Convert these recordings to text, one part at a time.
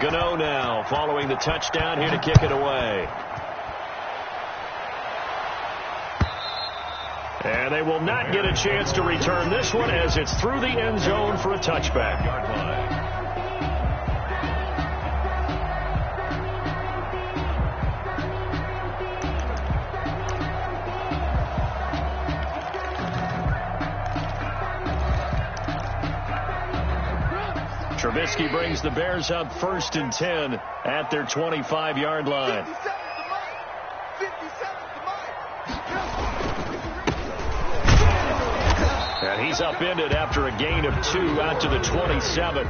Gano now following the touchdown here to kick it away. And they will not get a chance to return this one as it's through the end zone for a touchback. Trubisky brings the Bears up 1st and 10 at their 25-yard line. And he's upended after a gain of 2 out to the 27.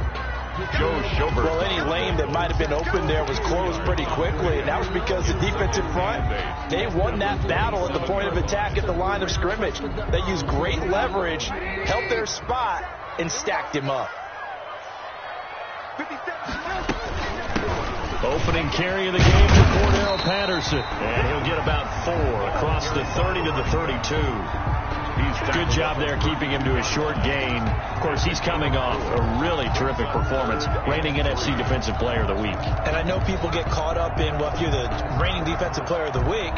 Well, any lane that might have been open there was closed pretty quickly, and that was because the defensive front, they won that battle at the point of attack at the line of scrimmage. They used great leverage, held their spot, and stacked him up. Opening carry of the game for Cordell Patterson. And he'll get about 4 across the 30 to the 32. Good job there keeping him to a short gain. Of course, he's coming off a really terrific performance, reigning NFC Defensive Player of the Week. And I know people get caught up in, well, if you're the reigning Defensive Player of the Week,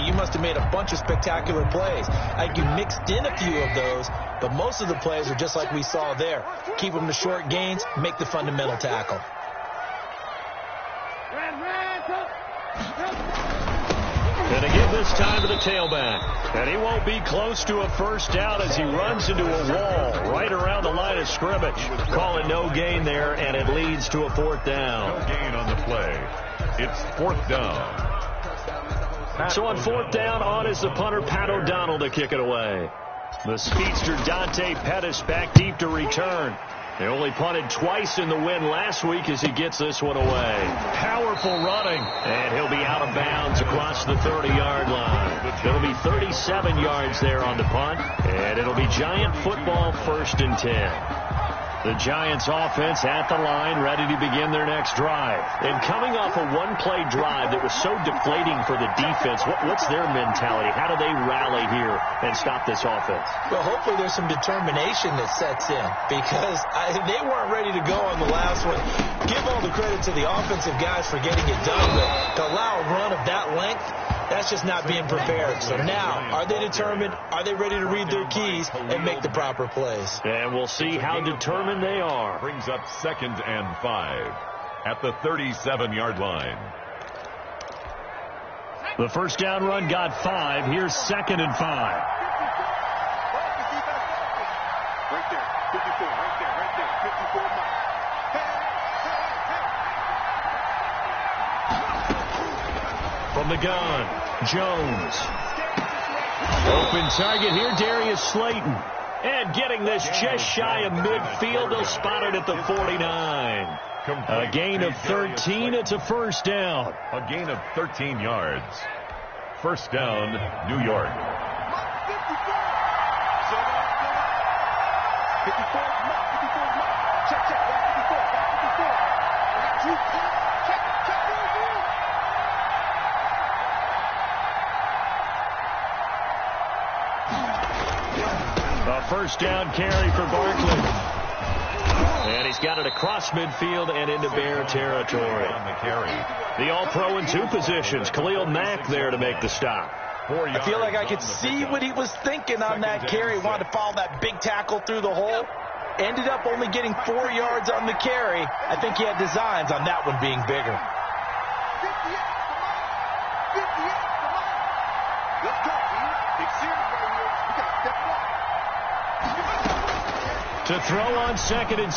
you must have made a bunch of spectacular plays. Like you mixed in a few of those, but most of the plays are just like we saw there. Keep them to short gains, make the fundamental tackle. And to give this time to the tailback. And he won't be close to a first down as he runs into a wall right around the line of scrimmage. Call it no gain there, and it leads to a 4th down. No gain on the play. It's 4th down. So on 4th down, on is the punter, Pat O'Donnell, to kick it away. The speedster Dante Pettis back deep to return. They only punted twice in the win last week as he gets this one away. Powerful running. And he'll be out of bounds across the 30-yard line. It'll be 37 yards there on the punt. And it'll be Giant football 1st and 10. The Giants offense at the line, ready to begin their next drive. And coming off a one-play drive that was so deflating for the defense, what's their mentality? How do they rally here and stop this offense? Well, hopefully there's some determination that sets in because they weren't ready to go on the last one. Give all the credit to the offensive guys for getting it done, but to allow a run of that length, that's just not being prepared. So now, are they determined? Are they ready to read their keys and make the proper plays? And we'll see how determined they are. Brings up 2nd and 5 at the 37-yard line. The first down run got 5. Here's 2nd and 5. Right there. 54. Right there. 54 miles. From the gun, Jones. Open target here, Darius Slayton. And getting this just shy of midfield, they'll spot it at the 49. A gain of 13, it's a first down. A gain of 13 yards. First down, New York. 54. Check. 54. A first down carry for Barkley. And he's got it across midfield and into Bear territory. On the carry. The All-Pro in 2 positions. Khalil Mack there to make the stop. I feel like I could see what he was thinking on that carry. He wanted to follow that big tackle through the hole. Ended up only getting 4 yards on the carry. I think he had designs on that one being bigger. 58. Let's go, dude. Big series right here. We got to step up. To throw on 2nd and 6.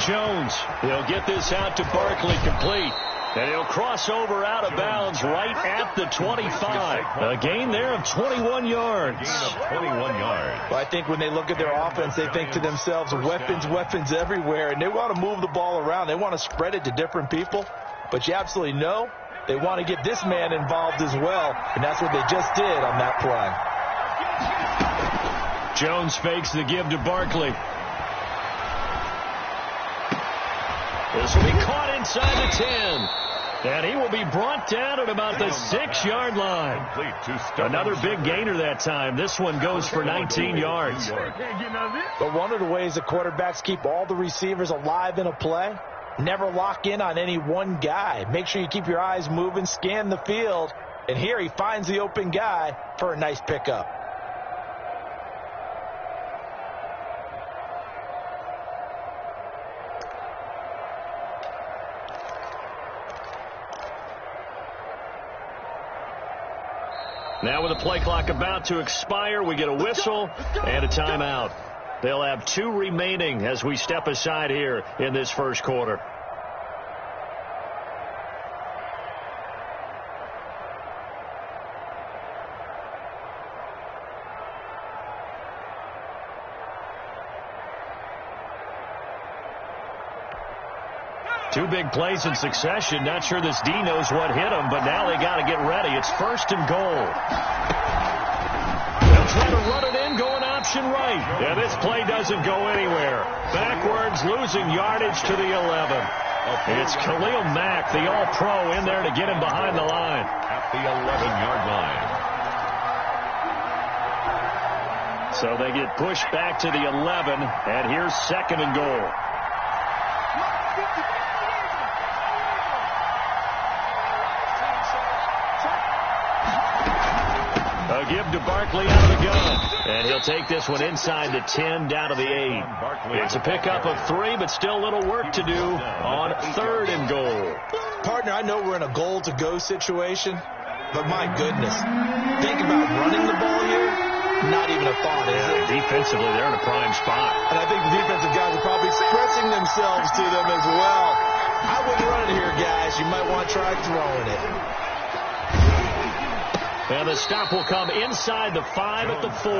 Jones. He'll get this out to Barkley complete. And he'll cross over out of bounds right at the 25. A gain there of 21 yards. Well, I think when they look at their offense, they think to themselves, weapons everywhere. And they want to move the ball around. They want to spread it to different people. But you absolutely know they want to get this man involved as well. And that's what they just did on that play. Jones fakes the give to Barkley. This will be caught inside the 10. And he will be brought down at about the 6-yard line. Another big gainer that time. This one goes for 19 yards. But one of the ways the quarterbacks keep all the receivers alive in a play Never lock in on any one guy. Make sure you keep your eyes moving, scan the field. And here he finds the open guy for a nice pickup. Now with the play clock about to expire, we get a whistle and a timeout. They'll have 2 remaining as we step aside here in this first quarter. Two big plays in succession. Not sure this D knows what hit him, but now they got to get ready. It's 1st and goal. They'll try to run it in, going option right. And this play doesn't go anywhere. Backwards, losing yardage to the 11. It's Khalil Mack, the all-pro, in there to get him behind the line. At the 11-yard line. So they get pushed back to the 11, and here's 2nd and goal. A give to Barkley out of the gun. And he'll take this one inside the 10, down to the 8. It's a pickup of 3, but still a little work to do on 3rd and goal. Partner, I know we're in a goal-to-go situation, but my goodness, think about running the ball here. Not even a thought, is it? Defensively, they're in a prime spot. And I think the defensive guys are probably expressing themselves to them as well. I wouldn't run it here, guys. You might want to try throwing it. And the stop will come inside the 5 at the 4.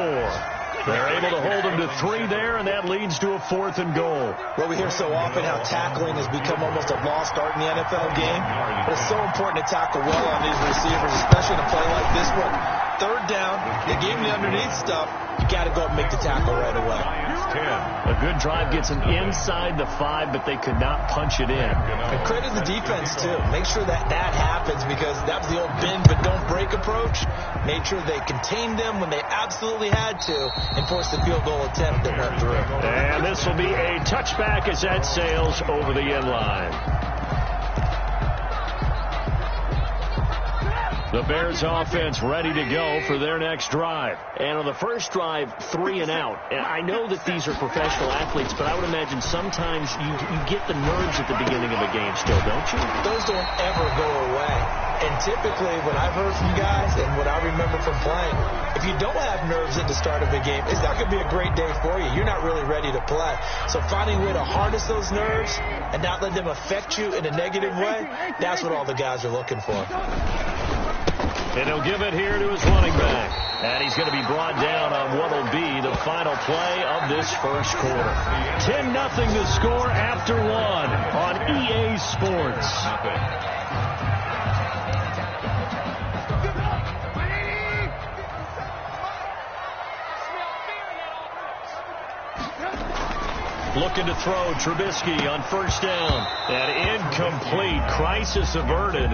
They're able to hold him to 3 there, and that leads to a 4th and goal. Well, we hear so often how tackling has become almost a lost art in the NFL game. But it's so important to tackle well on these receivers, especially in a play like this one. 3rd down, they gave him the underneath stuff. You got to go and make the tackle right away. A good drive gets them inside the 5, but they could not punch it in. And credit the defense, too. Make sure that happens, because that was the old bend but don't break approach. Made sure they contained them when they absolutely had to and forced the field goal attempt that went through. And this will be a touchback as that sails over the end line. The Bears offense ready to go for their next drive. And on the first drive, 3 and out. And I know that these are professional athletes, but I would imagine sometimes you get the nerves at the beginning of a game still, don't you? Those don't ever go away. And typically, what I've heard from guys and what I remember from playing, if you don't have nerves at the start of a game, it's not going to be a great day for you. You're not really ready to play. So finding a way to harness those nerves and not let them affect you in a negative way, that's what all the guys are looking for. And he'll give it here to his running back. And he's going to be brought down on what will be the final play of this first quarter. 10-0 the score after 1 on EA Sports. Looking to throw, Trubisky on 1st down. And incomplete. Crisis averted.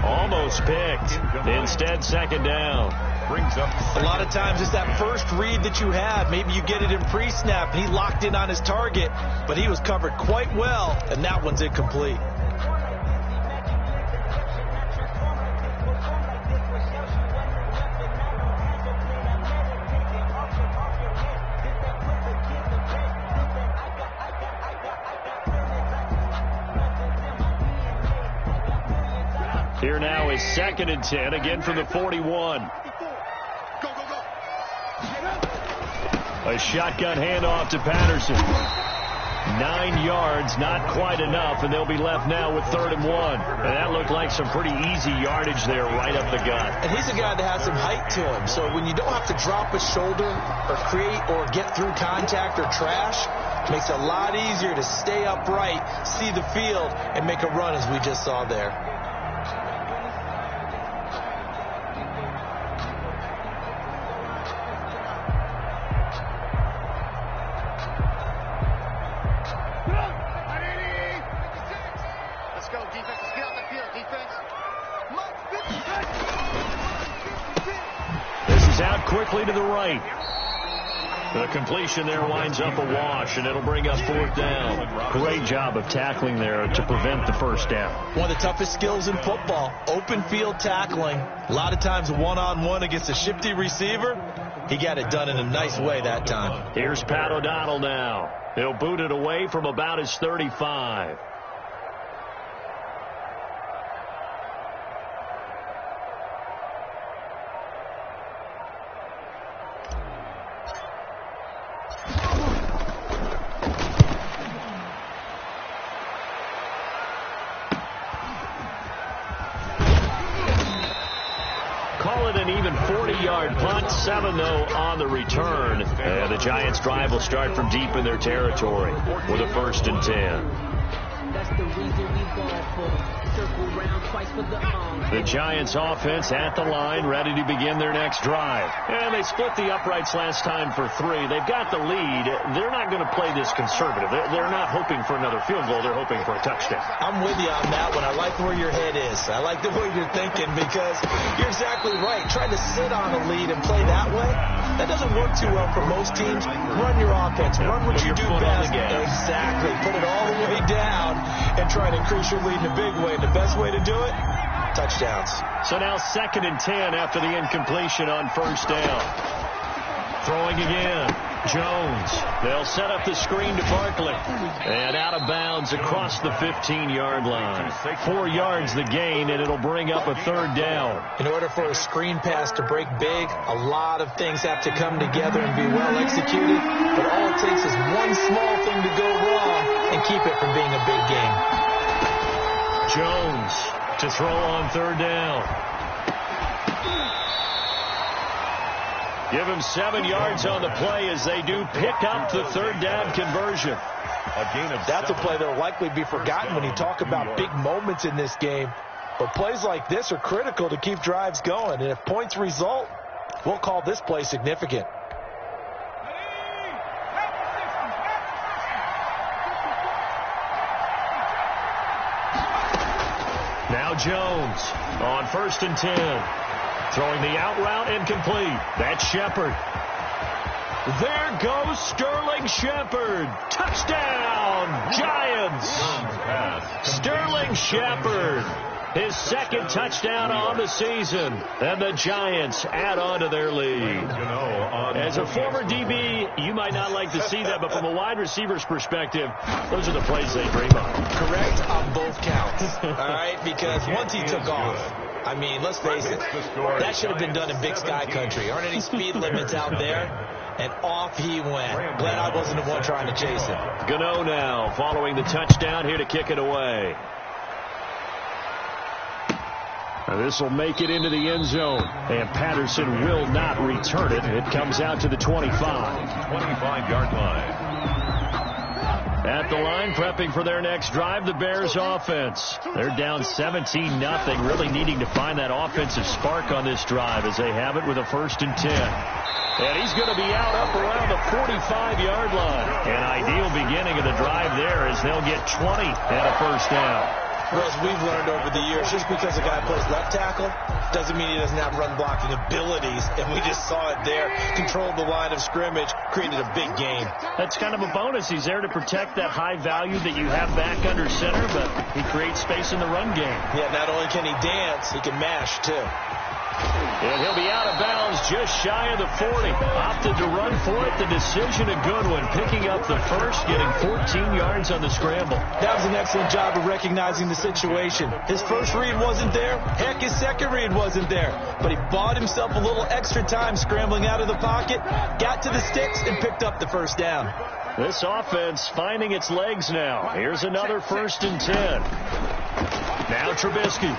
Almost picked. Instead, 2nd down. Brings up a lot of times it's that first read that you have. Maybe you get it in pre-snap. He locked in on his target, but he was covered quite well, and that one's incomplete. Here now is 2nd and 10, again from the 41. A shotgun handoff to Patterson. 9 yards, not quite enough, and they'll be left now with 3rd and 1. And that looked like some pretty easy yardage there right up the gut. And he's a guy that has some height to him, so when you don't have to drop a shoulder or create or get through contact or trash, it makes it a lot easier to stay upright, see the field, and make a run as we just saw there. Quickly to the right. The completion there winds up a wash, and it'll bring up 4th down. Great job of tackling there to prevent the first down. One of the toughest skills in football, open field tackling. A lot of times one-on-one against a shifty receiver. He got it done in a nice way that time. Here's Pat O'Donnell now. He'll boot it away from about his 35. Call it an even 40-yard punt, 7 though on the return. And the Giants' drive will start from deep in their territory with a 1st and 10. That's the reason we go for circle round twice for the The Giants offense at the line, ready to begin their next drive. And they split the uprights last time for 3. They've got the lead. They're not going to play this conservative. They're not hoping for another field goal. They're hoping for a touchdown. I'm with you on that one. I like where your head is. I like the way you're thinking because you're exactly right. Trying to sit on a lead and play that way, that doesn't work too well for most teams. Run your offense. Run what you do best. Exactly. Put it all the way down and try to increase your lead in a big way. The best way to do it, touchdowns. So now 2nd and 10 after the incompletion on 1st down. Throwing again. Jones. They'll set up the screen to Barkley. And out of bounds across the 15-yard line. 4 yards the gain, and it'll bring up a 3rd down. In order for a screen pass to break big, a lot of things have to come together and be well executed. But all it takes is one small thing to go wrong and keep it from being a big game. Jones to throw on 3rd down. Give him 7 yards on the play as they do pick up the 3rd down conversion. That's a play that will likely be forgotten when you talk about big moments in this game. But plays like this are critical to keep drives going. And if points result, we'll call this play significant. Now Jones on 1st and 10. Throwing the out route incomplete. That's Shepard. There goes Sterling Shepard. Touchdown, Giants. Sterling Shepard. His 2nd touchdown on the season. And the Giants add on to their lead. As a former DB, you might not like to see that, but from a wide receiver's perspective, those are the plays they dream of. Correct on both counts. All right, because once he took off, I mean, let's face it, that should have been done in Big Sky country. Aren't any speed limits out there? And off he went. Glad I wasn't the one trying to chase him. Gano now following the touchdown here to kick it away. This will make it into the end zone, and Patterson will not return it. It comes out to the 25. 25-yard line. At the line, prepping for their next drive, the Bears offense. They're down 17-0, really needing to find that offensive spark on this drive as they have it with a 1st and 10. And he's going to be out up around the 45-yard line. An ideal beginning of the drive there as they'll get 20 and a 1st down. Well, as we've learned over the years, just because a guy plays left tackle doesn't mean he doesn't have run blocking abilities. And we just saw it there. Controlled the line of scrimmage, created a big gain. That's kind of a bonus. He's there to protect that high value that you have back under center, but he creates space in the run game. Yeah, not only can he dance, he can mash, too. And he'll be out of bounds just shy of the 40. Opted to run for it. The decision a good one. Picking up the first, getting 14 yards on the scramble. That was an excellent job of recognizing the situation. His first read wasn't there. Heck, his second read wasn't there. But he bought himself a little extra time scrambling out of the pocket, got to the sticks, and picked up the 1st down. This offense finding its legs now. Here's another 1st and 10. Now Trubisky.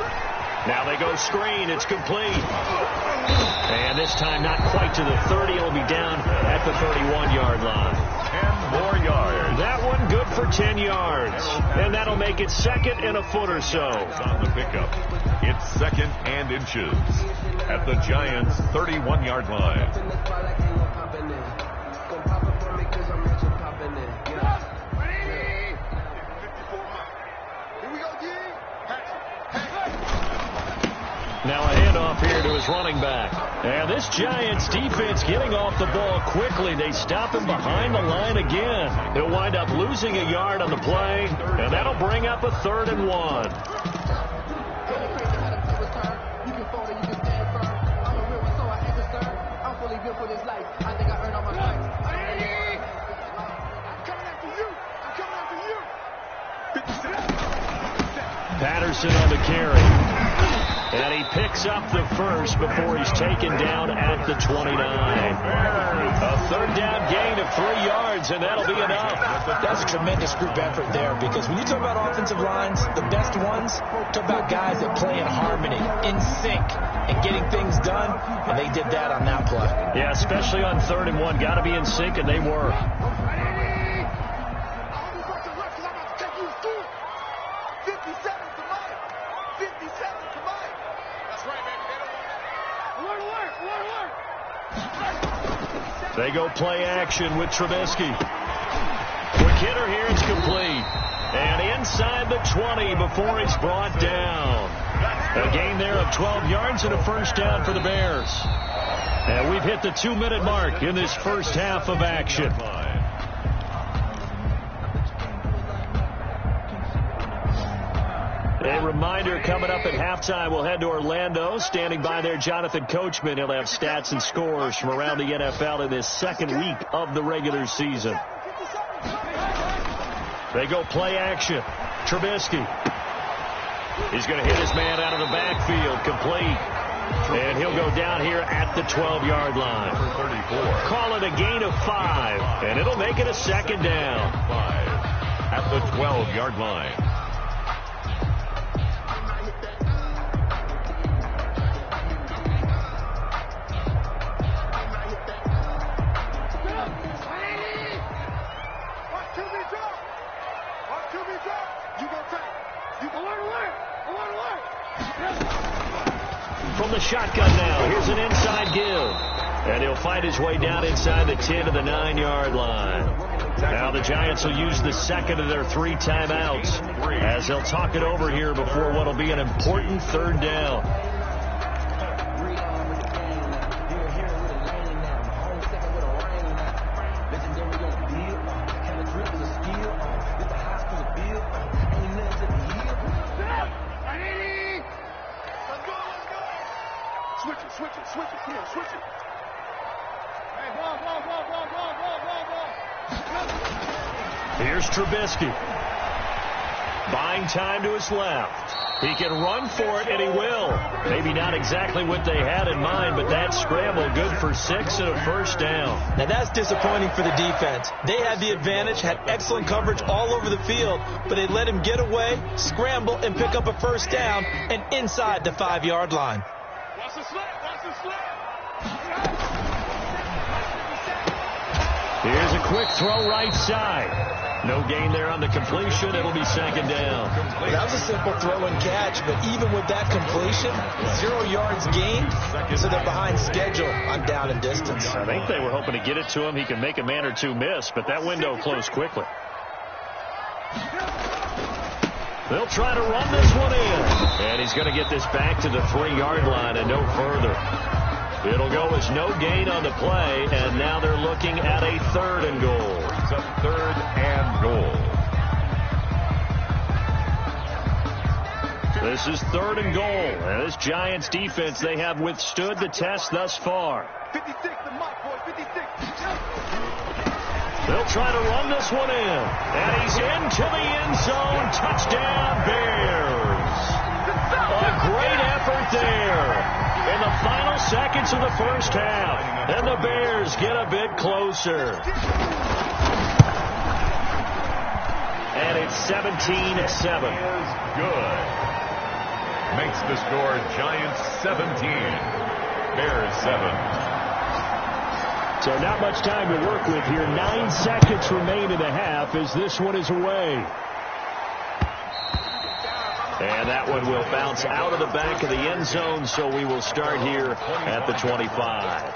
Now they go screen. It's complete. And this time not quite to the 30. It'll be down at the 31-yard line. 10 more yards. That one good for 10 yards. And that'll make it 2nd and a foot or so. On the pickup. It's 2nd and inches at the Giants' 31-yard line. Now a handoff here to his running back. And this Giants defense getting off the ball quickly. They stop him behind the line again. He'll wind up losing a yard on the play, and that'll bring up a 3rd and 1. Patterson on the carry. And he picks up the first before he's taken down at the 29. A 3rd down gain of 3 yards, and that'll be enough. That's a tremendous group effort there, because when you talk about offensive lines, the best ones, talk about guys that play in harmony, in sync, and getting things done, and they did that on that play. Yeah, especially on 3rd and 1. Got to be in sync, and they were. They go play action with Trubisky. Quick hitter here, it's complete. And inside the 20 before it's brought down. A gain there of 12 yards and a first down for the Bears. And we've hit the 2-minute mark in this first half of action. A reminder, coming up at halftime, we'll head to Orlando. Standing by there, Jonathan Coachman. He'll have stats and scores from around the NFL in this 2nd week of the regular season. They go play action. Trubisky. He's going to hit his man out of the backfield. Complete. And he'll go down here at the 12-yard line. Call it a gain of 5. And it'll make it a 2nd down. 5 at the 12-yard line. From the shotgun now, here's an inside give. And he'll fight his way down inside the 10 to the 9-yard line. Now the Giants will use the 2nd of their 3 timeouts as they'll talk it over here before what will be an important 3rd down. Here's Trubisky. Buying time to his left. He can run for it, and he will. Maybe not exactly what they had in mind, but that scramble good for 6 and a first down. Now that's disappointing for the defense. They had the advantage, had excellent coverage all over the field, but they let him get away, scramble, and pick up a first down, and inside the 5-yard line. Watch the slap, watch the slap. Here's a quick throw right side. No gain there on the completion. It'll be 2nd down. That was a simple throw and catch, but even with that completion, 0 yards gained, so they're behind schedule on down and distance. I think they were hoping to get it to him. He can make a man or two miss, but that window closed quickly. They'll try to run this one in. And he's going to get this back to the 3-yard line and no further. It'll go as no gain on the play, and now they're looking at a 3rd and goal. It's a 3rd and goal. This is 3rd and goal. And this Giants defense, they have withstood the test thus far. 56 the mark, boys, 56. They'll try to run this one in. And he's into the end zone. Touchdown, Bears. A great effort there in the final seconds of the first half. And the Bears get a bit closer. And it's 17-7. Good. Makes the score Giants 17, Bears 7. So not much time to work with here. 9 seconds remain in the half as this one is away. And that one will bounce out of the back of the end zone, so we will start here at the 25.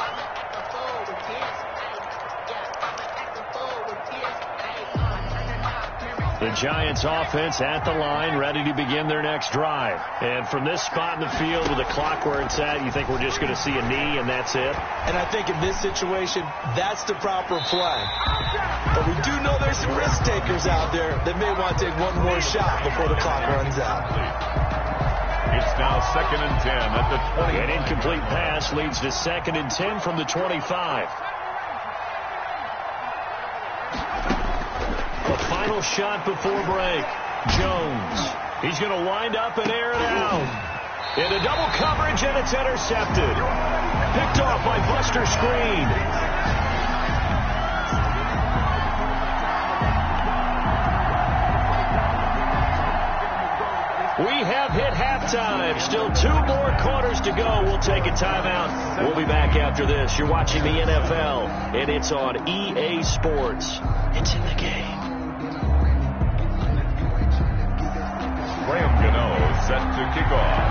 The Giants offense at the line, ready to begin their next drive. And from this spot in the field with the clock where it's at, you think we're just going to see a knee and that's it? And I think in this situation, that's the proper play. But we do know there's some risk takers out there that may want to take one more shot before the clock runs out. It's now 2nd and 10 at the 20. An incomplete pass leads to 2nd and 10 from the 25. The final shot before break. Jones. He's going to wind up and air it out. Into double coverage, and it's intercepted. Picked off by Buster Screen. We have hit halftime. Still 2 more quarters to go. We'll take a timeout. We'll be back after this. You're watching the NFL, and it's on EA Sports. It's in the game. Graham Gano set to kick off.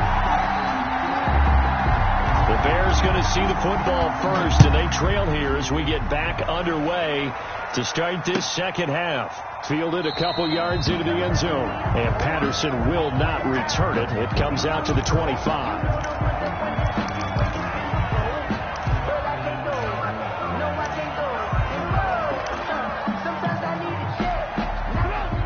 The Bears going to see the football first, and they trail here as we get back underway to start this second half. Fielded a couple yards into the end zone, and Patterson will not return it. It comes out to the 25.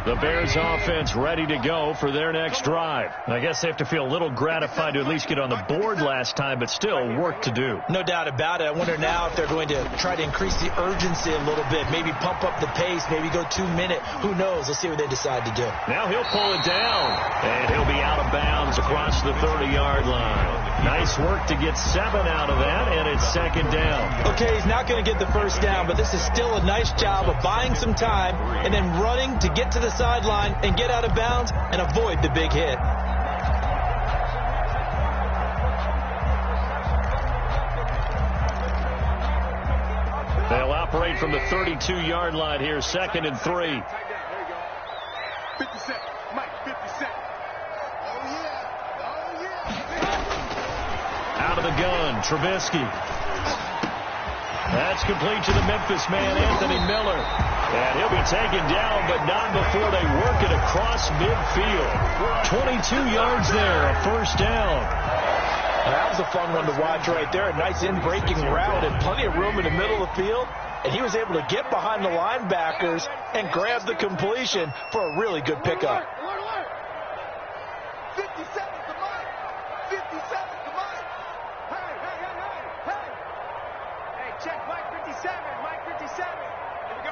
The Bears offense ready to go for their next drive. I guess they have to feel a little gratified to at least get on the board last time, but still work to do. No doubt about it. I wonder now if they're going to try to increase the urgency a little bit, maybe pump up the pace, maybe go 2 minute. Who knows? Let's see what they decide to do. Now he'll pull it down, and he'll be out of bounds across the 30-yard line. Nice work to get 7 out of that, and it's 2nd down. Okay, he's not going to get the first down, but this is still a nice job of buying some time and then running to get to the sideline and get out of bounds and avoid the big hit. They'll operate from the 32-yard line here, 2nd and 3. 50 seconds. Mike, 50 seconds. Oh, yeah. Oh, yeah. Out of the gun, Trubisky. That's complete to the Memphis man, Anthony Miller. And he'll be taken down, but not before they work it across midfield. 22 yards there, a first down. That was a fun one to watch right there. A nice in-breaking route and plenty of room in the middle of the field. And he was able to get behind the linebackers and grab the completion for a really good pickup. 50 seconds to Mike. 50 seconds to Mike. Hey. Hey, check Mike 57. Mike 57. Here we go.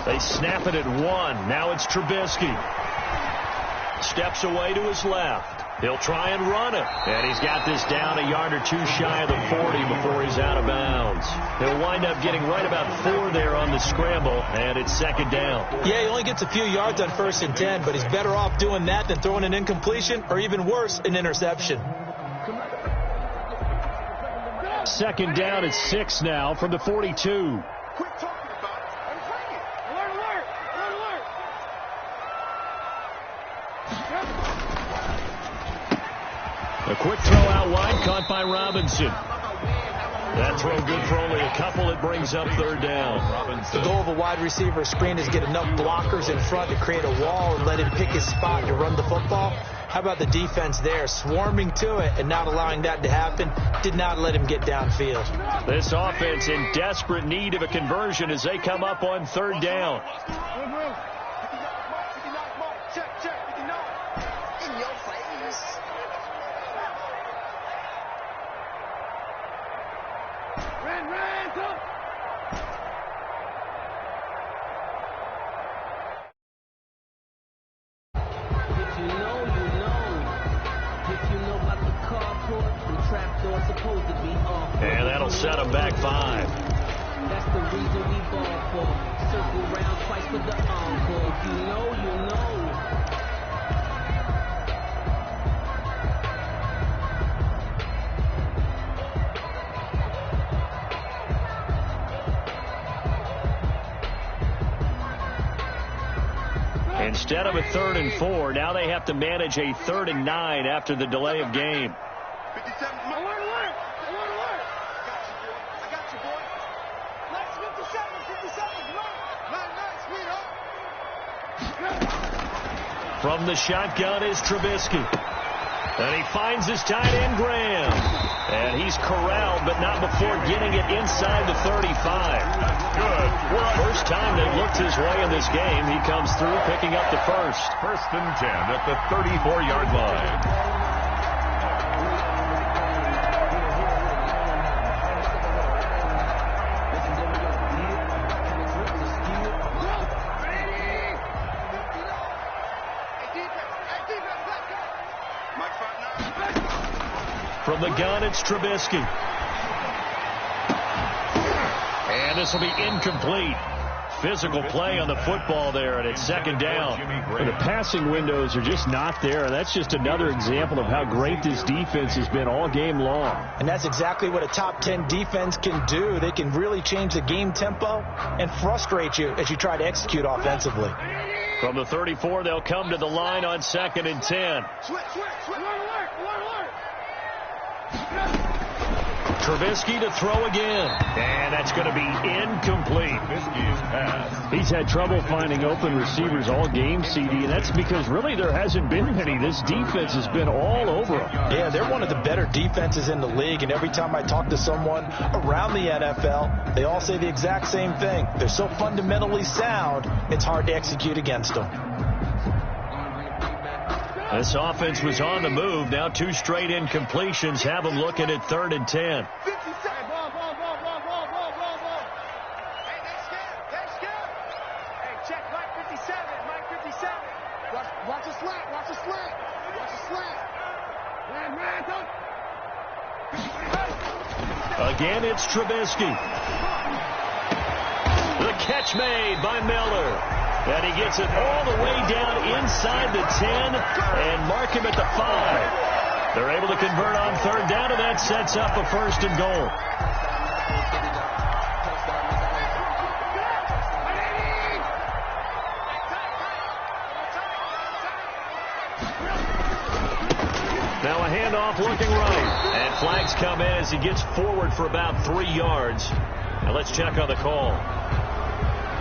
They snap it at 1. Now it's Trubisky. Steps away to his left. He'll try and run it. And he's got this down a yard or 2 shy of the 40 before he's out of bounds. He'll wind up getting right about 4 there on the scramble, and it's 2nd down. Yeah, he only gets a few yards on 1st and 10, but he's better off doing that than throwing an incompletion or even worse, an interception. 2nd down at 6 now from the 42. Quit talking about it and bring it. Alert. A quick throw out wide, caught by Robinson. That throw good for only a couple. It brings up 3rd down. The goal of a wide receiver screen is get enough blockers in front to create a wall and let him pick his spot to run the football. How about the defense there, swarming to it and not allowing that to happen? Did not let him get downfield. This offense in desperate need of a conversion as they come up on 3rd down. Check. 59. In your face. Ran, go. If you know, you know. If you know about the carport, the trapdoor supposed to be off. And that'll set them back 5. That's the reason we ball for. Circle round twice for the encore. If you know, you know. Instead of a 3rd and 4, now they have to manage a 3rd and 9 after the delay of game. 57. Alert. I got you, boy. Nice 57. Nice, sweetheart. From the shotgun is Trubisky. And he finds his tight end, Graham. And he's corralled, but not before getting it inside the 35. That's good. First time they looked his way in this game, he comes through picking up the first. 1st and 10 at the 34-yard line. From the gun, it's Trubisky. And this will be incomplete. Physical play on the football there, and it's 2nd down. But the passing windows are just not there, and that's just another example of how great this defense has been all game long. And that's exactly what a top 10 defense can do. They can really change the game tempo and frustrate you as you try to execute offensively. From the 34, they'll come to the line on 2nd and 10. Trubisky to throw again. And that's going to be incomplete. Trubisky's pass. He's had trouble finding open receivers all game, CD, and that's because really there hasn't been many. This defense has been all over them. Yeah, they're one of the better defenses in the league, and every time I talk to someone around the NFL, they all say the exact same thing. They're so fundamentally sound, it's hard to execute against them. This offense was on the move. Now 2 straight incompletions have them looking at 3rd and 10. Watch the slant. Watch the slant. Watch the slant. Again, it's Trubisky. The catch made by Miller. And he gets it all the way down inside the 10 and mark him at the 5. They're able to convert on 3rd down, and that sets up a 1st and goal. Now a handoff looking right. And flags come in as he gets forward for about 3 yards. Now let's check on the call.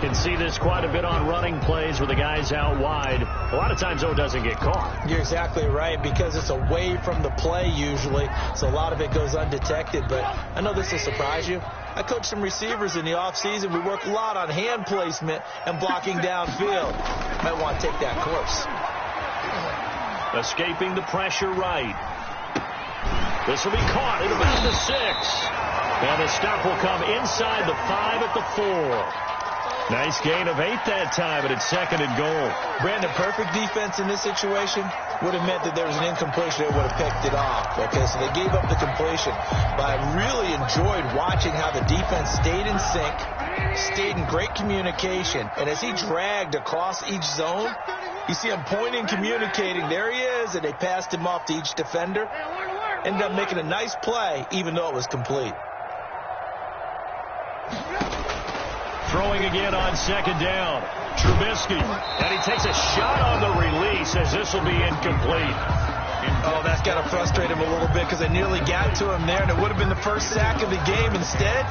Can see this quite a bit on running plays where the guy's out wide. A lot of times, though, it doesn't get caught. You're exactly right, because it's away from the play usually, so a lot of it goes undetected. But I know this will surprise you. I coach some receivers in the offseason. We work a lot on hand placement and blocking downfield. Might want to take that course. Escaping the pressure right. This will be caught at about the 6. And the stop will come inside the 5 at the 4. Nice gain of 8 that time, but it's 2nd and goal. Brandon, perfect defense in this situation would have meant that there was an incompletion. They would have picked it off. Okay, so they gave up the completion. But I really enjoyed watching how the defense stayed in sync, stayed in great communication. And as he dragged across each zone, you see him pointing, communicating. There he is, and they passed him off to each defender. Ended up making a nice play, even though it was complete. Throwing again on 2nd down. Trubisky. And he takes a shot on the release as this will be incomplete. Oh, that's got to frustrate him a little bit because they nearly got to him there, and it would have been the first sack of the game. Instead,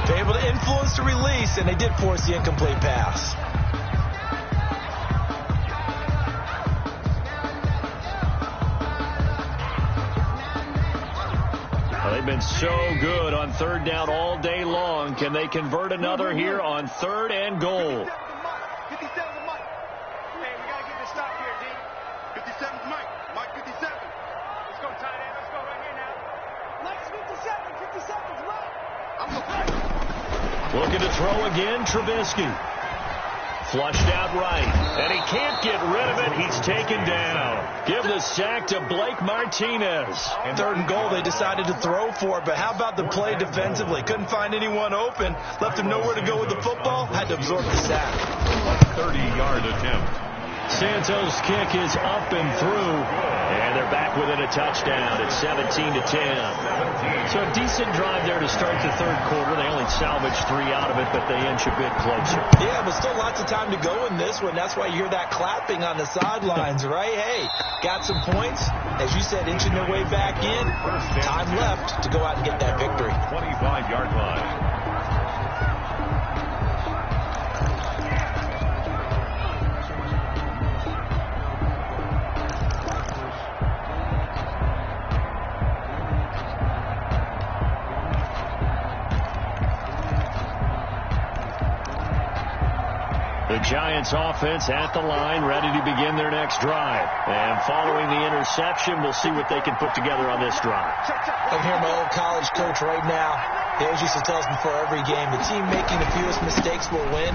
they're able to influence the release, and they did force the incomplete pass. They've been so good on 3rd down all day long. Can they convert another here on 3rd and goal? 57's Mike. Hey, we got to get this stop here, D. 57's Mike. Mike 57. Let's go, tight end. Let's go right here now. Mike's 57. 57's Mike. I'm looking. Looking to throw again, Trubisky. Flushed out right. And he can't get rid of it. He's taken down. Give the sack to Blake Martinez. 3rd and goal, they decided to throw for it, but how about the play defensively? Couldn't find anyone open. Left him nowhere to go with the football. Had to absorb the sack. 30-yard attempt. Santos' kick is up and through. And they're back within a touchdown. It's 17-10. So a decent drive there to start the 3rd quarter. They only salvaged 3 out of it, but they inch a bit closer. Yeah, but still lots of time to go in this one. That's why you hear that clapping on the sidelines, right? Hey, got some points. As you said, inching their way back in. Time left to go out and get that victory. 25-yard line. The Giants offense at the line, ready to begin their next drive. And following the interception, we'll see what they can put together on this drive. I'm hearing my old college coach right now. He always used to tell us before every game, the team making the fewest mistakes will win.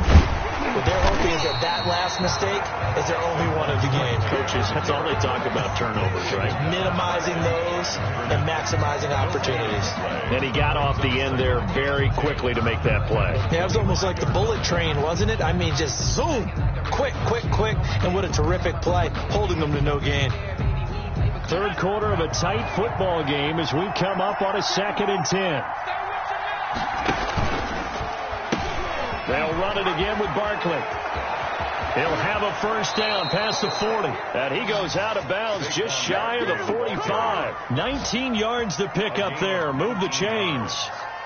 What they're hoping is that last mistake is their only one of the game. Coaches, that's all they talk about, turnovers, right? Minimizing those and maximizing opportunities. And he got off the end there very quickly to make that play. Yeah, it was almost like the bullet train, wasn't it? I mean, just zoom. Quick, quick, quick. And what a terrific play, holding them to no gain. Third quarter of a tight football game as we come up on a 2nd and 10. They'll run it again with Barkley. He'll have a first down past the 40. And he goes out of bounds just shy of the 45. 19 yards to pick up there. Move the chains.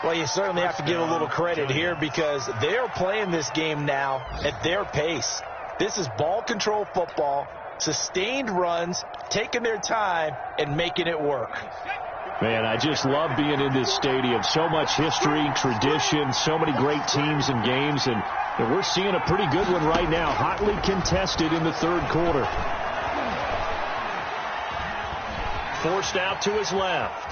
Well, you certainly have to give a little credit here because they are playing this game now at their pace. This is ball control football, sustained runs, taking their time, and making it work. Man, I just love being in this stadium. So much history, tradition, so many great teams and games, and we're seeing a pretty good one right now, hotly contested in the third quarter. Forced out to his left.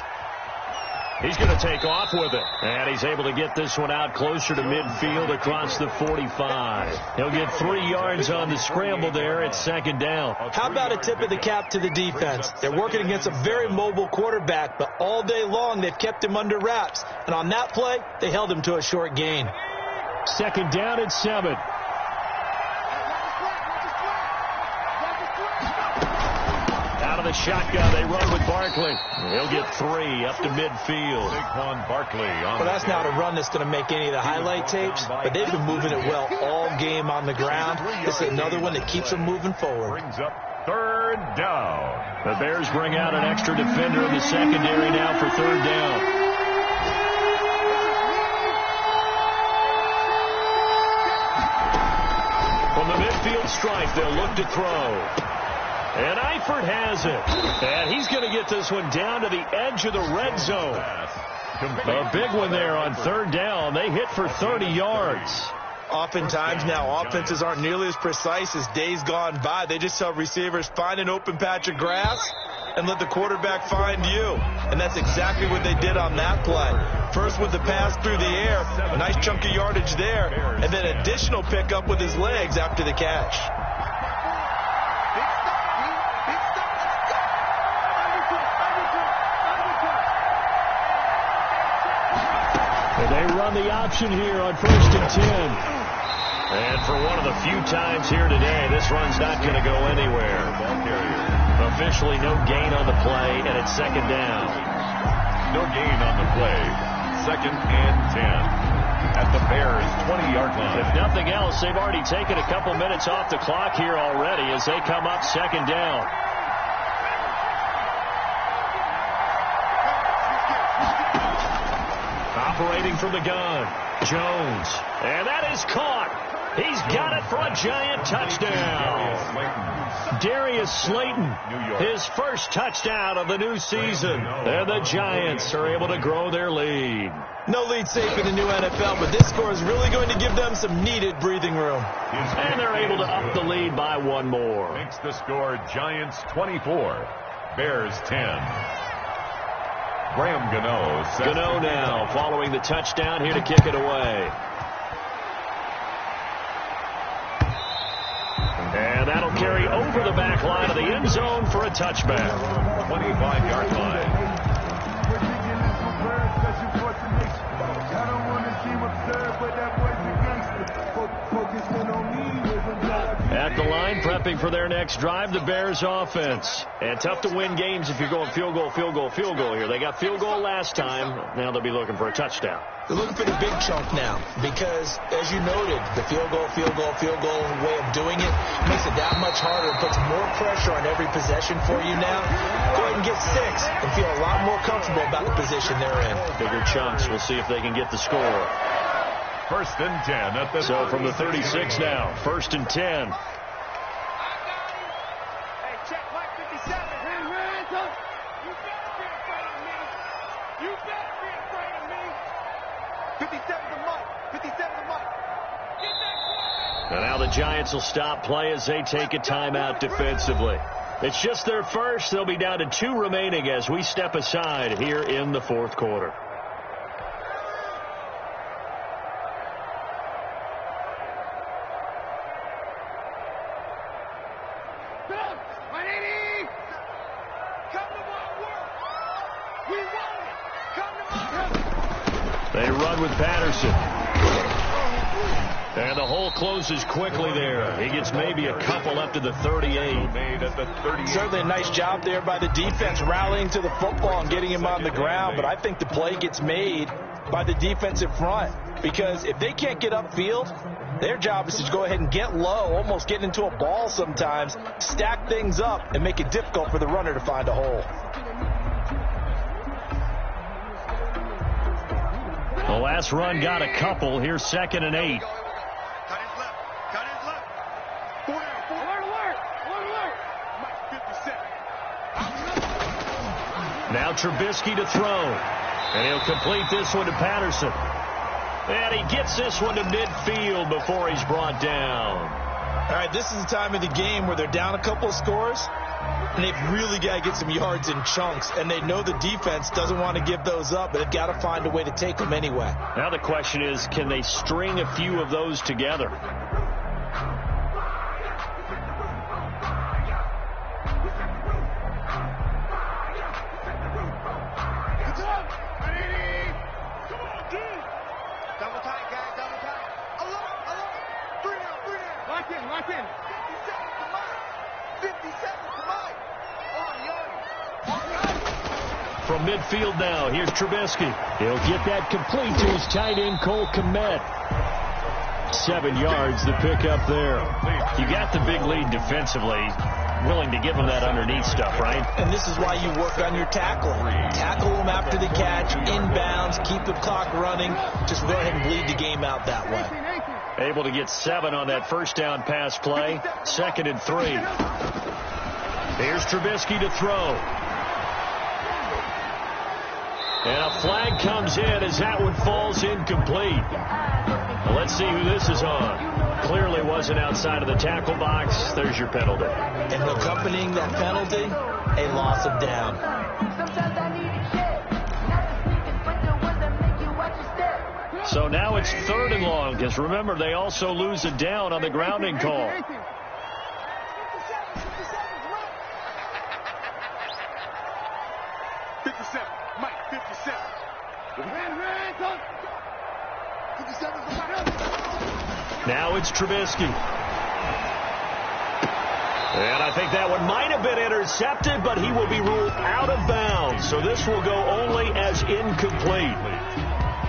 He's going to take off with it. And he's able to get this one out closer to midfield across the 45. He'll get 3 yards on the scramble there at 2nd down. How about a tip of the cap to the defense? They're working against a very mobile quarterback, but all day long they've kept him under wraps. And on that play, they held him to a short gain. 2nd down and 7. Out of the shotgun, they run with Barkley. He'll get 3 up to midfield. Saquon Barkley on. Well, that's not a run that's going to make any of the highlight tapes, but they've been moving it well all game on the ground. This is another one that keeps them moving forward. Brings up 3rd down. The Bears bring out an extra defender in the secondary now for 3rd down. From the midfield stripe, they'll look to throw. And Eifert has it. And he's going to get this one down to the edge of the red zone. A big one there on 3rd down. They hit for 30 yards. Oftentimes now, offenses aren't nearly as precise as days gone by. They just tell receivers, find an open patch of grass and let the quarterback find you. And that's exactly what they did on that play. First with the pass through the air, a nice chunk of yardage there, and then additional pickup with his legs after the catch. They run the option here on 1st and 10. And for one of the few times here today, this run's not going to go anywhere. Officially no gain on the play, and it's 2nd down. No gain on the play. 2nd and 10. At the Bears' 20-yard line. If nothing else, they've already taken a couple minutes off the clock here already as they come up 2nd down. Operating from the gun, Jones. And that is caught. He's got it for a Giant touchdown. Darius Slayton, his first touchdown of the new season. And the Giants are able to grow their lead. No lead safe in the new NFL, but this score is really going to give them some needed breathing room. And they're able to up the lead by 1 more. Makes the score Giants 24, Bears 10. Graham Gano now following the touchdown here to kick it away. And that'll carry over the back line of the end zone for a touchback. 25-yard line. At the line, prepping for their next drive, the Bears offense. And tough to win games if you're going field goal, field goal, field goal here. They got field goal last time. Now they'll be looking for a touchdown. They're looking for the big chunk now because, as you noted, the field goal way of doing it makes it that much harder. It puts more pressure on every possession for you now. Go ahead and get 6 and feel a lot more comfortable about the position they're in. Bigger chunks. We'll see if they can get the score. 1st and 10 at the So from the 36 now, 1st and 10. Hey, check Mike 57. Hands up. You better be afraid of me. You better be afraid of me. 57 to Mike. 57 to Mike. Get that quarterback. And now the Giants will stop play as they take a timeout defensively. It's just their first. They'll be down to 2 remaining as we step aside here in the fourth quarter. They run with Patterson. And the hole closes quickly there. He gets maybe a couple up to the 38. Certainly a nice job there by the defense rallying to the football and getting him on the ground. But I think the play gets made by the defensive front. Because if they can't get upfield, their job is to go ahead and get low, almost get into a ball sometimes, stack things up, and make it difficult for the runner to find a hole. The last run got a couple. Here's 2nd and 8. Now Trubisky to throw. And he'll complete this one to Patterson. And he gets this one to midfield before he's brought down. All right, this is the time of the game where they're down a couple of scores, and they've really got to get some yards in chunks. And they know the defense doesn't want to give those up, but they've got to find a way to take them anyway. Now the question is, can they string a few of those together? From midfield now, here's Trubisky. He'll get that complete to his tight end, Cole Kmet. 7 yards to pick up there. You got the big lead defensively. Willing to give him that underneath stuff, right? And this is why you work on your tackling. Tackle them after the catch, inbounds, keep the clock running. Just go ahead and bleed the game out that way. Able to get 7 on that first down pass play. 2nd and 3. Here's Trubisky to throw. And a flag comes in as that one falls incomplete. Well, let's see who this is on. Clearly wasn't outside of the tackle box. There's your penalty. And accompanying that penalty, a loss of down. So now it's 3rd and long, because remember, they also lose a down on the grounding call. Now it's Trubisky. And I think that one might have been intercepted, but he will be ruled out of bounds. So this will go only as incomplete.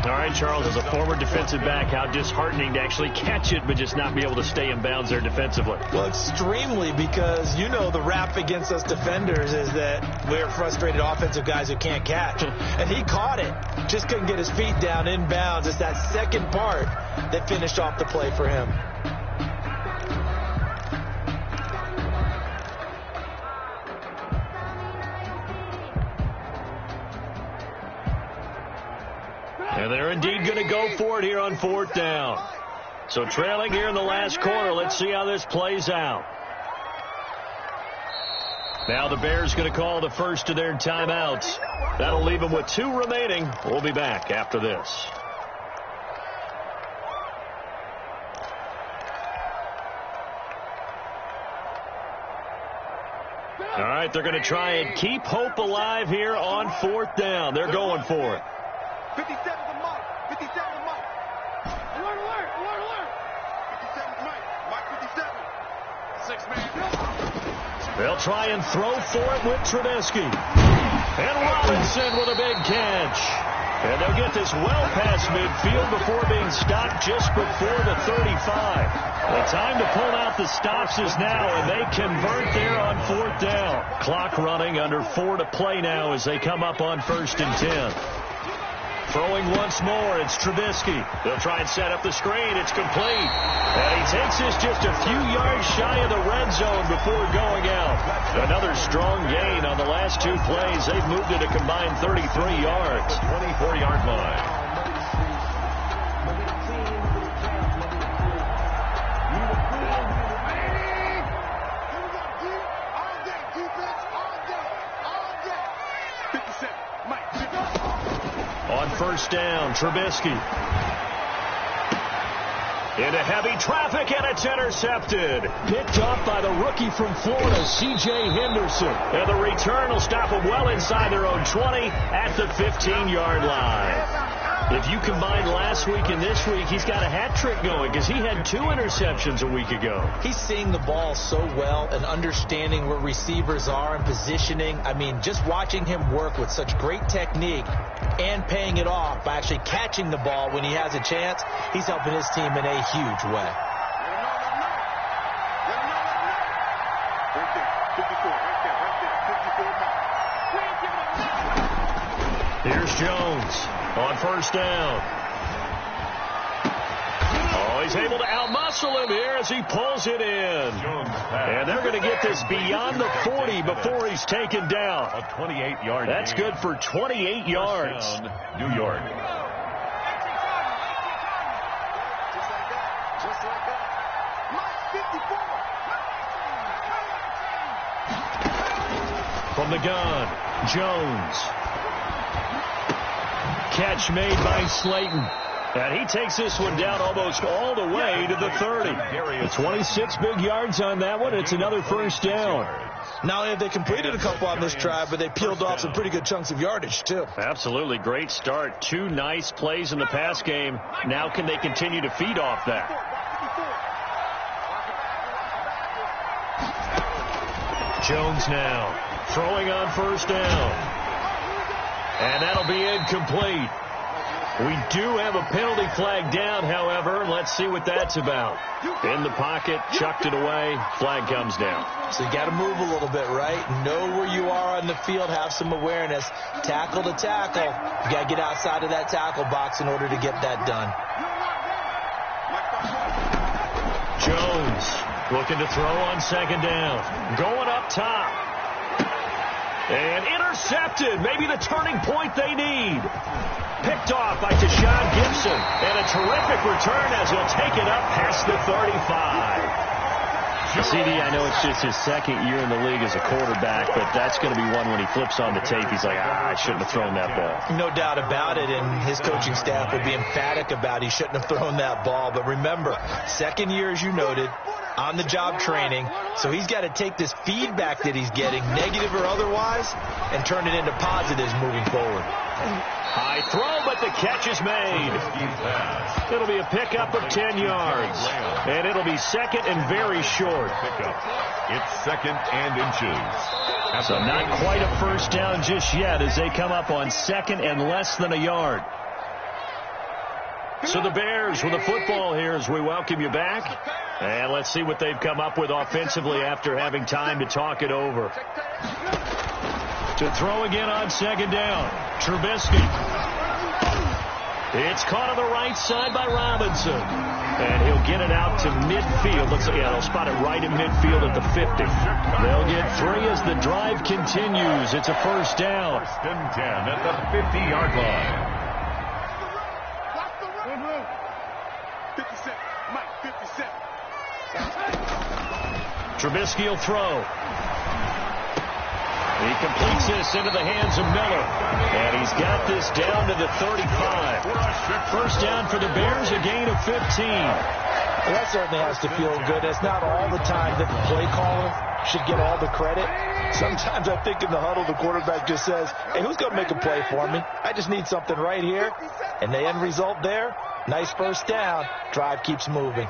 All right, Charles, as a former defensive back, how disheartening to actually catch it, but just not be able to stay in bounds there defensively. Well, extremely, because you know the rap against us defenders is that we're frustrated offensive guys who can't catch. And he caught it. Just couldn't get his feet down in bounds. It's that second part that finished off the play for him. And they're indeed going to go for it here on 4th down. So trailing here in the last quarter. Let's see how this plays out. Now the Bears going to call the first of their timeouts. That'll leave them with 2 remaining. We'll be back after this. All right, they're going to try and keep hope alive here on 4th down. They're going for it. 57 to Mike. 57 to Mike. Alert, alert, alert, alert. 57 to Mike. Mike 57. 6-man. They'll try and throw for it with Trubisky. And Robinson with a big catch. And they'll get this well past midfield before being stopped just before the 35. The time to pull out the stops is now, and they convert there on 4th down. Clock running, under 4 to play now as they come up on 1st and 10. Throwing once more, it's Trubisky. They'll try and set up the screen. It's complete. And he takes this just a few yards shy of the red zone before going out. Another strong gain on the last 2 plays. They've moved it a combined 33 yards. 24-yard line. first down. Trubisky. Into heavy traffic, and it's intercepted. Picked off by the rookie from Florida, C.J. Henderson. And the return will stop them well inside their own 20 at the 15-yard line. If you combine last week and this week, he's got a hat trick going because he had 2 interceptions a week ago. He's seeing the ball so well and understanding where receivers are and positioning. I mean, just watching him work with such great technique and paying it off by actually catching the ball when he has a chance, he's helping his team in a huge way. Here's Jones on first down. Oh, he's able to outmuscle him here as he pulls it in. And they're going to get this beyond the 40 before he's taken down. A 28-yard That's gain. good for 28 yards. Touchdown, New York. Just like that. Mike 54. From the gun, Jones. Catch made by Slayton. And he takes this one down almost all the way to the 30. It's 26 big yards on that one. It's another first down. Not only have they completed a couple on this drive, but they peeled off some pretty good chunks of yardage, too. Absolutely great start. 2 nice plays in the pass game. Now can they continue to feed off that? Jones now throwing on first down. And that'll be incomplete. We do have a penalty flag down, however. Let's see what that's about. In the pocket, chucked it away. Flag comes down. So you got to move a little bit, right? Know where you are on the field. Have some awareness. Tackle to tackle. You got to get outside of that tackle box in order to get that done. Jones looking to throw on second down. Going up top. And intercepted. Maybe the turning point they need. Picked off by Deshaun Gibson. And a terrific return as he'll take it up past the 35. CD, I know it's just his second year in the league as a quarterback, but that's going to be one when he flips on the tape. He's like, I shouldn't have thrown that ball. No doubt about it, and his coaching staff would be emphatic about he shouldn't have thrown that ball. But remember, second year, as you noted, on-the-job training, so he's got to take this feedback that he's getting, negative or otherwise, and turn it into positives moving forward. High throw, but the catch is made. It'll be a pickup of 10 yards, and it'll be second and very short. It's second and inches. So not quite a first down just yet as they come up on second and less than a yard. So the Bears with the football here as we welcome you back. And let's see what they've come up with offensively after having time to talk it over. To throw again on second down. Trubisky. It's caught on the right side by Robinson. And he'll get it out to midfield. Looks like, they'll spot it right in midfield at the 50. They'll get 3 as the drive continues. It's a first down. First and 10 at the 50-yard line. 57. Mike 57. Trubisky will throw. He completes this into the hands of Miller. And he's got this down to the 35. First down for the Bears, a gain of 15. Well, that certainly has to feel good. It's not all the time that the play caller should get all the credit. Sometimes I think in the huddle, the quarterback just says, hey, who's going to make a play for me? I just need something right here. And the end result there, nice first down. Drive keeps moving.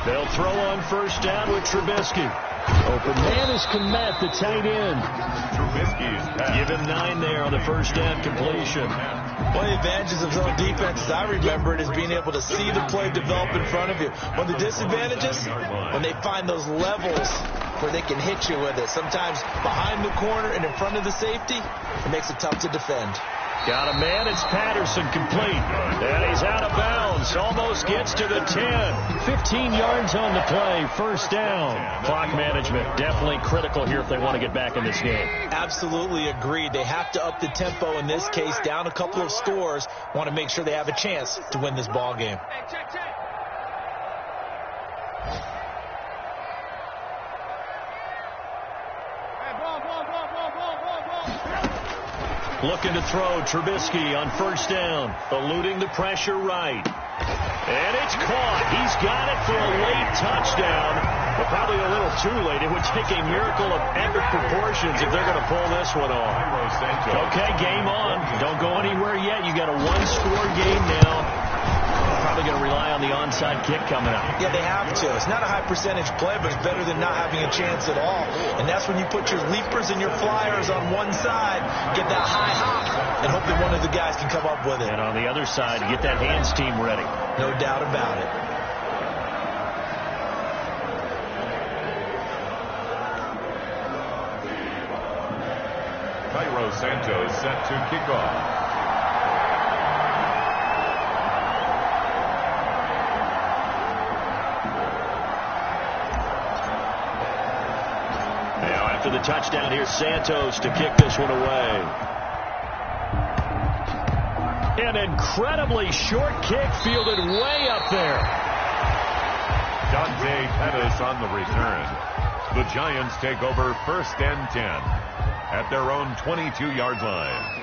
They'll throw on first down with Trubisky. Open man is Komet, the tight end. Give him 9 there on the first down completion. One of the advantages of zone defense, as I remember it, is being able to see the play develop in front of you. One of the disadvantages, when they find those levels where they can hit you with it. Sometimes behind the corner and in front of the safety, it makes it tough to defend. Got a man, it's Patterson, complete. And he's out of bounds, almost gets to the 10. 15 yards on the play, first down. Clock management, definitely critical here if they want to get back in this game. Absolutely agreed. They have to up the tempo in this case, down a couple of scores. Want to make sure they have a chance to win this ball game. Hey, check. Hey, ball. Looking to throw. Trubisky on first down. Eluding the pressure right. And it's caught. He's got it for a late touchdown, but probably a little too late. It would take a miracle of epic proportions if they're going to pull this one off. Okay, game on. Don't go anywhere yet. You got a one-score game now. Probably going to rely on the onside kick coming up. Yeah, they have to. It's not a high percentage play, but it's better than not having a chance at all. And that's when you put your leapers and your flyers on one side, get that high hop, and hope that one of the guys can come up with it. And on the other side, get that hands team ready. No doubt about it. Cairo Santos set to kick off. After the touchdown, here's Santos to kick this one away. An incredibly short kick fielded way up there. Dante Pettis on the return. The Giants take over 1st and 10 at their own 22-yard line.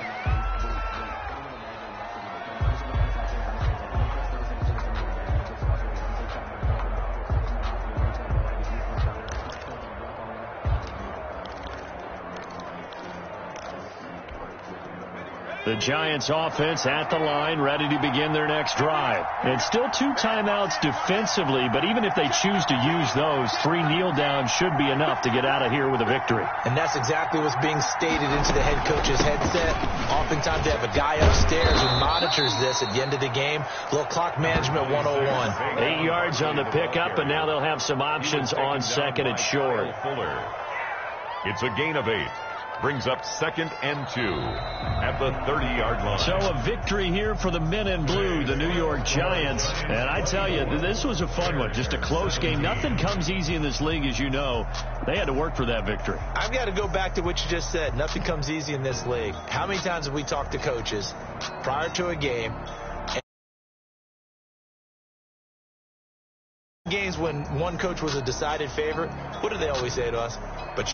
The Giants offense at the line, ready to begin their next drive. And still 2 timeouts defensively, but even if they choose to use those, 3 kneel downs should be enough to get out of here with a victory. And that's exactly what's being stated into the head coach's headset. Oftentimes they have a guy upstairs who monitors this at the end of the game. A little clock management 101. 8 yards on the pickup, and now they'll have some options on 2nd and short. It's a gain of 8. Brings up 2nd and 2 at the 30-yard line. So a victory here for the men in blue, the New York Giants. And I tell you, this was a fun one. Just a close game. Nothing comes easy in this league, as you know. They had to work for that victory. I've got to go back to what you just said. Nothing comes easy in this league. How many times have we talked to coaches prior to a game? Games when one coach was a decided favorite, what do they always say to us? But